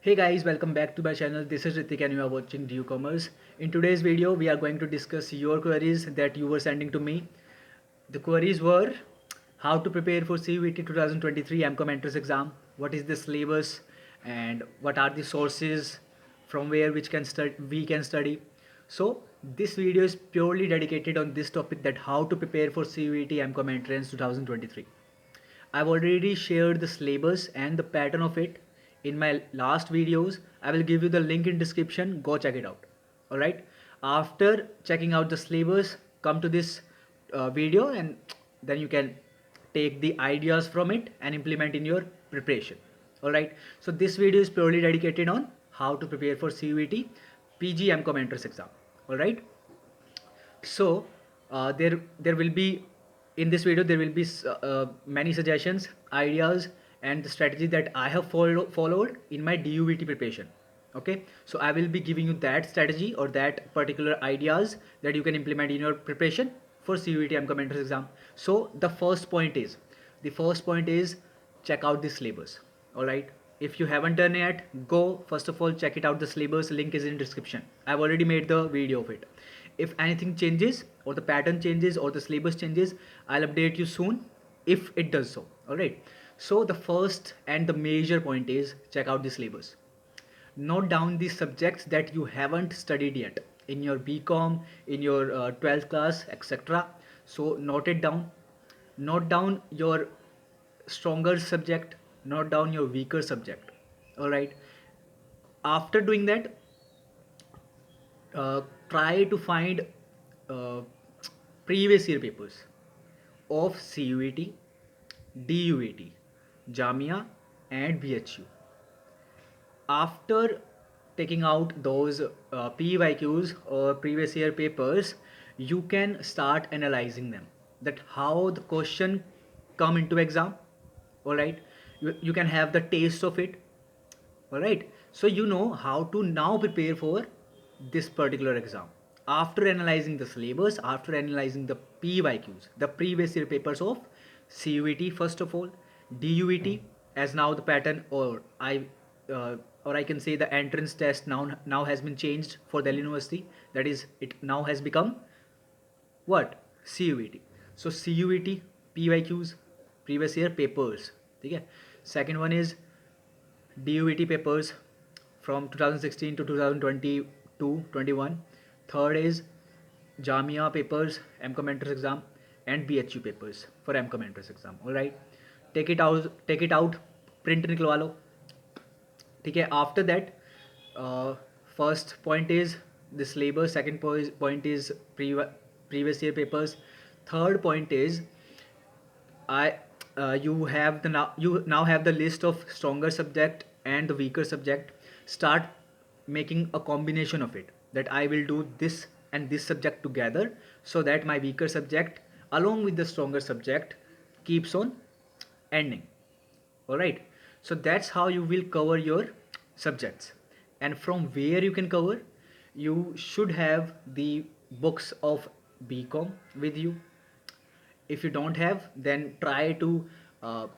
Hey guys, welcome back to my channel. This is Ritik and you are watching DU Commerce. In today's video, we are going to discuss your queries that you were sending to me. The queries were how to prepare for CUET 2023 MCOM entrance exam, what is the syllabus, and what are the sources from where we can study. So this video is purely dedicated on this topic, that how to prepare for CUET MCOM entrance 2023. I've already shared the syllabus and the pattern of it in my last videos. I will give you the link in description. Go check it out. All right. After checking out the syllabus, come to this video and then you can take the ideas from it and implement in your preparation. All right. So this video is purely dedicated on how to prepare for CUET PG MCOM entrance exam. All right. So there will be, in this video there will be many suggestions, ideas, and the strategy that I have followed in my DUVT preparation. Okay, so I will be giving you that strategy or that particular ideas that you can implement in your preparation for CUET MCOM entrance exam. So the first point is check out the syllabus. All right, if you haven't done yet, go first of all check it out. The syllabus link is in description. I've already made the video of it. If anything changes or the pattern changes or the syllabus changes, I'll update you soon if it does so. All right, so the first and the major point is check out the syllabus. Note down the subjects that you haven't studied yet in your BCom, in your 12th class, etc. So note it down. Note down your stronger subject, note down your weaker subject. All right, after doing that, try to find uh, previous year papers of CUET, DUET, Jamia, and BHU. After taking out those PYQs or previous year papers, you can start analyzing them. That how the question come into exam. All right, you can have the taste of it. All right, so you know how to now prepare for this particular exam after analyzing the syllabus, after analyzing the PYQs, the previous year papers of CUET first of all, DUET as now the pattern, uh, or I can say the entrance test now has been changed for Delhi University. That is, it now has become what, CUET. So CUET PYQs, previous year papers. Okay. Second one is DUET papers from 2016 to 2022-21. Third is Jamia papers, MCOM entrance exam, and BHU papers for MCOM entrance exam. All right, take it out, print निकलवा लो. ठीक है. After that, first point is the syllabus. Second point is previous year papers. Third point is I you now have the list of stronger subject and the weaker subject. Start making a combination of it, that I will do this and this subject together so that my weaker subject along with the stronger subject keeps on ending. All right, so that's how you will cover your subjects. And from where you can cover, you should have the books of BCom with you. If you don't have, then try to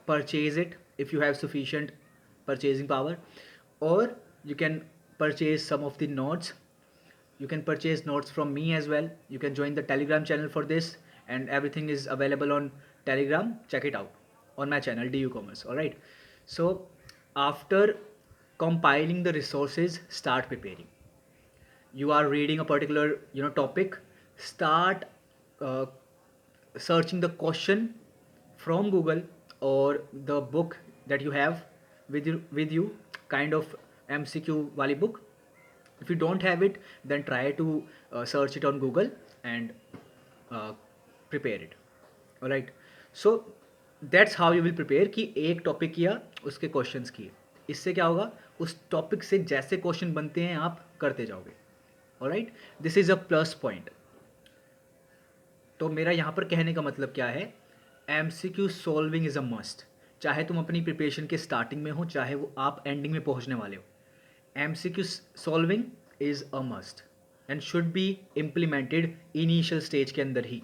purchase it if you have sufficient purchasing power, or you can purchase some of the notes. You can purchase notes from me as well. You can join the Telegram channel for this, and everything is available on Telegram. Check it out on my channel DU Commerce. All right, so after compiling the resources, start preparing. You are reading a particular topic, start uh, searching the question from Google or the book that you have with you, kind of MCQ wali book. If you don't have it, then try to search it on Google and uh, prepare it. All right, so that's how you will prepare कि एक topic किया, उसके questions किए. इससे क्या होगा, उस topic से जैसे क्वेश्चन बनते हैं आप करते जाओगे. All right, this is a plus point. तो मेरा यहाँ पर कहने का मतलब क्या है, MCQ solving is a must. चाहे तुम अपनी प्रिपरेशन के स्टार्टिंग में हो, चाहे वो आप एंडिंग में पहुँचने वाले हो, MCQ solving is a must and should be implemented initial stage के अंदर ही,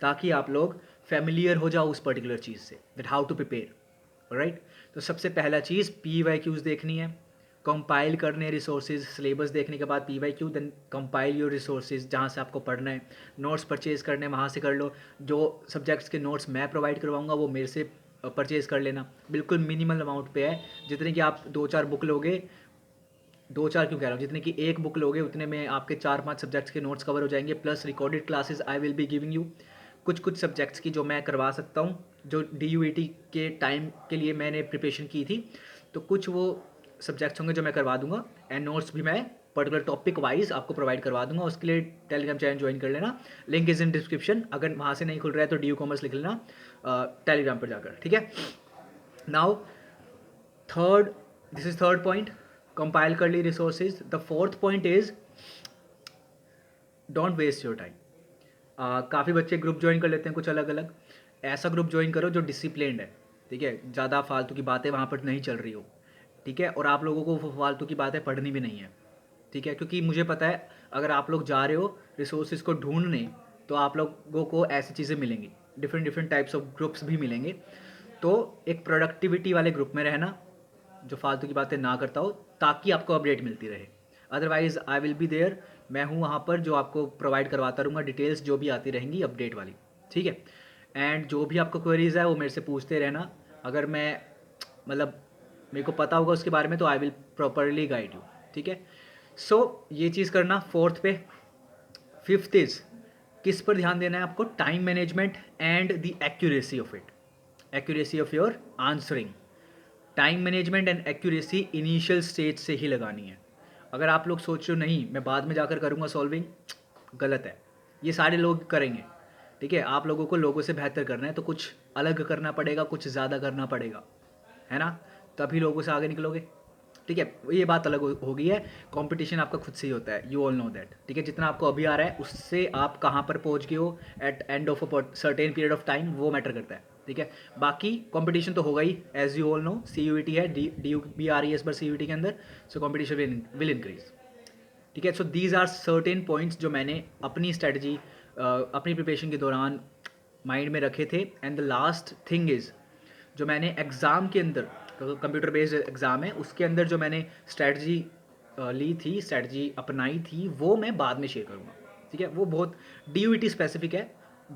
ताकि आप लोग फेमिलियर हो जाओ उस पर्टिकुलर चीज़ से, that how to prepare. Right, तो सबसे पहला चीज़ PYQs देखनी है. कंपाइल करने रिसोर्सेज, सिलेबस देखने के बाद P Y Q, then compile your resources जहाँ से आपको पढ़ना है, नोट्स परचेज करने वहाँ से कर लो, जो सब्जेक्ट्स के नोट्स मैं प्रोवाइड करवाऊँगा वो मेरे से परचेज़ कर लेना, बिल्कुल मिनिमल अमाउंट पे है, जितने कि आप 2-4 बुक लोगे, 2-4 क्यों कह रहा हूँ, जितने की एक बुक लोगे उतने में आपके 4-5 सब्जेक्ट्स के नोट्स कवर हो जाएंगे, plus recorded classes I will be giving you, कुछ कुछ सब्जेक्ट्स की जो मैं करवा सकता हूँ, जो DUET के टाइम के लिए मैंने प्रिपरेशन की थी, तो कुछ वो सब्जेक्ट्स होंगे जो मैं करवा दूंगा, एंड नोट्स भी मैं पर्टिकुलर टॉपिक वाइज आपको प्रोवाइड करवा दूंगा। उसके लिए टेलीग्राम चैनल ज्वाइन कर लेना, लिंक इज इन डिस्क्रिप्शन। अगर वहाँ से नहीं खुल रहा है तो DU कॉमर्स लिख लेना टेलीग्राम पर जाकर, ठीक है। Now third, this is third point, compile कर ली resources. The fourth point is don't waste your time. काफ़ी बच्चे ग्रुप ज्वाइन कर लेते हैं कुछ अलग अलग, ऐसा ग्रुप ज्वाइन करो जो डिसिप्लिन्ड है, ठीक है, ज़्यादा फालतू की बातें वहाँ पर नहीं चल रही हो, ठीक है, और आप लोगों को वो फालतू की बातें पढ़नी भी नहीं है, ठीक है, क्योंकि मुझे पता है अगर आप लोग जा रहे हो रिसोर्सेज को ढूंढने तो आप लोगों को ऐसी चीज़ें मिलेंगी, different different types of groups भी मिलेंगे, तो एक प्रोडक्टिविटी वाले ग्रुप में रहना जो फालतू की बातें ना करता हो, ताकि आपको अपडेट मिलती रहे। Otherwise I will be there, मैं हूँ वहाँ पर जो आपको प्रोवाइड करवाता रहूँगा डिटेल्स जो भी आती रहेंगी अपडेट वाली, ठीक है। एंड जो भी आपको क्वेरीज है वो मेरे से पूछते रहना, अगर मैं मतलब मेरे को पता होगा उसके बारे में तो I will properly guide you, ठीक है। सो ये चीज़ करना फोर्थ पे। फिफ्थ इज, किस पर ध्यान देना है आपको, time management and the accuracy of it, accuracy of your answering. Time management and accuracy initial stage से ही लगानी है। अगर आप लोग सोच रहे हो नहीं मैं बाद में जाकर करूँगा सॉल्विंग, गलत है, ये सारे लोग करेंगे, ठीक है। आप लोगों को लोगों से बेहतर करना है तो कुछ अलग करना पड़ेगा, कुछ ज़्यादा करना पड़ेगा, है ना, तभी लोगों से आगे निकलोगे, ठीक है। ये बात अलग हो गई है, कंपटीशन आपका खुद से ही होता है, यू ऑल नो दैट, ठीक है। जितना आपको अभी आ रहा है उससे आप कहाँ पर पहुँच गए हो at end of a certain period of time, वो मैटर करता है, ठीक है। बाकी कंपटीशन तो होगा ही, as you all know, CUET है, DU भी आ रही है इस बार CUET के अंदर, सो कंपटीशन विल इंक्रीज, ठीक है। So these are certain points जो मैंने अपनी स्ट्रेटजी अपनी प्रिपरेशन के दौरान माइंड में रखे थे। And the last thing is, जो मैंने एग्ज़ाम के अंदर, कंप्यूटर बेस्ड एग्ज़ाम है उसके अंदर जो मैंने स्ट्रेटजी ली थी, स्ट्रेटजी अपनाई थी, वो मैं बाद में शेयर करूँगा, ठीक है। वो बहुत DUET स्पेसिफिक है,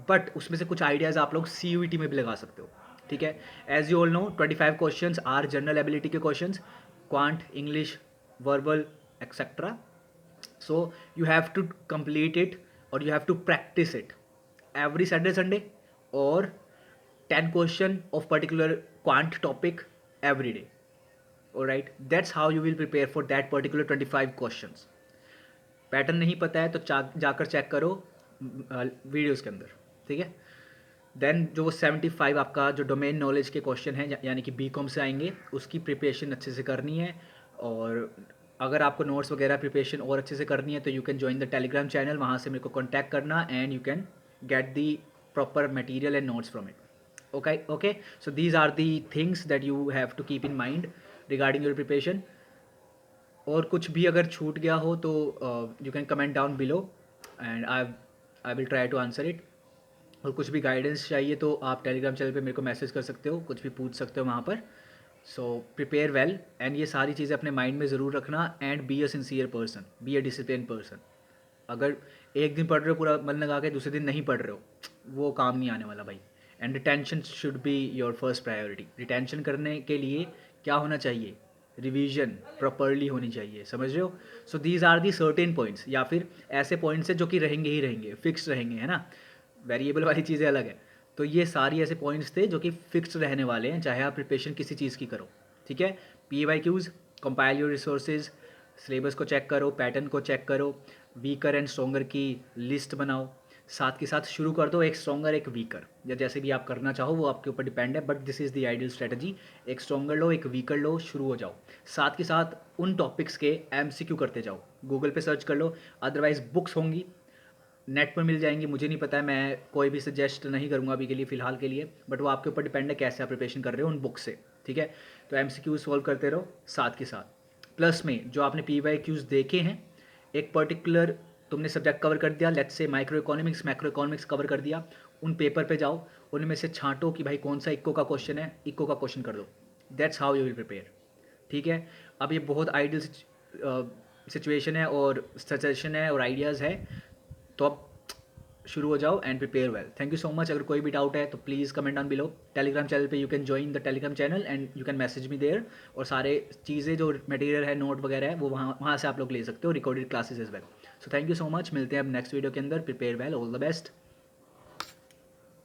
बट उसमें से कुछ आइडियाज़ आप लोग CUET में भी लगा सकते हो, ठीक है। As you all know 25 questions are general ability के questions, quant, English, verbal etcetera. So you have to complete it or you have to practice it every Saturday Sunday, or 10 question of particular quant topic every day, all right, that's how you will prepare for that particular 25 questions। Pattern नहीं पता है तो जाकर check करो videos के अंदर, ठीक है। देन जो 75 आपका जो डोमेन नॉलेज के क्वेश्चन है यानी कि BCom से आएंगे, उसकी प्रिपरेशन अच्छे से करनी है। और अगर आपको नोट्स वगैरह प्रिपरेशन और अच्छे से करनी है तो you can join the Telegram channel, वहाँ से मेरे को कॉन्टैक्ट करना and you can get the proper material and notes from it. Okay, so these are the things that you have to keep in mind regarding your preparation. और कुछ भी अगर छूट गया हो तो you can comment down below and I will try to answer it. और कुछ भी गाइडेंस चाहिए तो आप टेलीग्राम चैनल पे मेरे को मैसेज कर सकते हो, कुछ भी पूछ सकते हो वहाँ पर। सो प्रिपेयर वेल एंड ये सारी चीज़ें अपने माइंड में ज़रूर रखना and be a sincere person, be a discipline person. अगर एक दिन पढ़ रहे हो पूरा मन लगा के, दूसरे दिन नहीं पढ़ रहे हो, वो काम नहीं आने वाला भाई। And retention should be your first priority. Retention करने के लिए क्या होना चाहिए, रिवीजन प्रॉपरली होनी चाहिए, समझ रहे हो। So these are the certain points, या फिर ऐसे पॉइंट्स हैं जो कि रहेंगे ही रहेंगे, फिक्स रहेंगे, है ना, वेरिएबल वाली चीज़ें अलग है। तो ये सारी ऐसे पॉइंट्स थे जो कि फिक्स्ड रहने वाले हैं, चाहे आप प्रिपरेशन किसी चीज़ की करो, ठीक है। PYQs, compile your resources, syllabus को चेक करो, पैटर्न को चेक करो, वीकर एंड स्ट्रॉन्गर की लिस्ट बनाओ, साथ के साथ शुरू कर दो एक स्ट्रॉन्गर एक वीकर, या जैसे भी आप करना चाहो वो आपके ऊपर डिपेंड है, but this is the ideal strategy. एक स्ट्रॉन्गर लो, एक वीकर लो, शुरू हो जाओ। साथ के साथ उन टॉपिक्स के MCQ करते जाओ, गूगल पे सर्च कर लो, अदरवाइज बुक्स होंगी नेट पर मिल जाएंगी, मुझे नहीं पता है, मैं कोई भी सजेस्ट नहीं करूँगा अभी के लिए, फ़िलहाल के लिए, बट वो आपके ऊपर डिपेंड है कैसे आप प्रिपरेशन कर रहे हो उन बुक से, ठीक है। तो MCQ सॉल्व करते रहो साथ के साथ। प्लस में जो आपने PYQs देखे हैं, एक पर्टिकुलर तुमने सब्जेक्ट कवर कर दिया, let's say micro economics, macro economics cover कर दिया, उन पेपर पे जाओ, उनमें से छांटो कि भाई कौन सा इक्को का क्वेश्चन है, इक्को का क्वेश्चन कर दो, that's how you will prepare, ठीक है। अब ये बहुत आइडियल सिचुएशन है और सजेशन है और आइडियाज़ है, तो अब शुरू हो जाओ and prepare well. Thank you so much. अगर कोई भी डाउट है तो please comment on below. Telegram channel पे you can join the Telegram channel and you can message me there, और सारे चीज़ें जो मटेरियल है, नोट वगैरह है, वो वहाँ से आप लोग ले सकते हो, recorded classes as well. So thank you so much, मिलते हैं अब नेक्स्ट वीडियो के अंदर। Prepare well, all the best.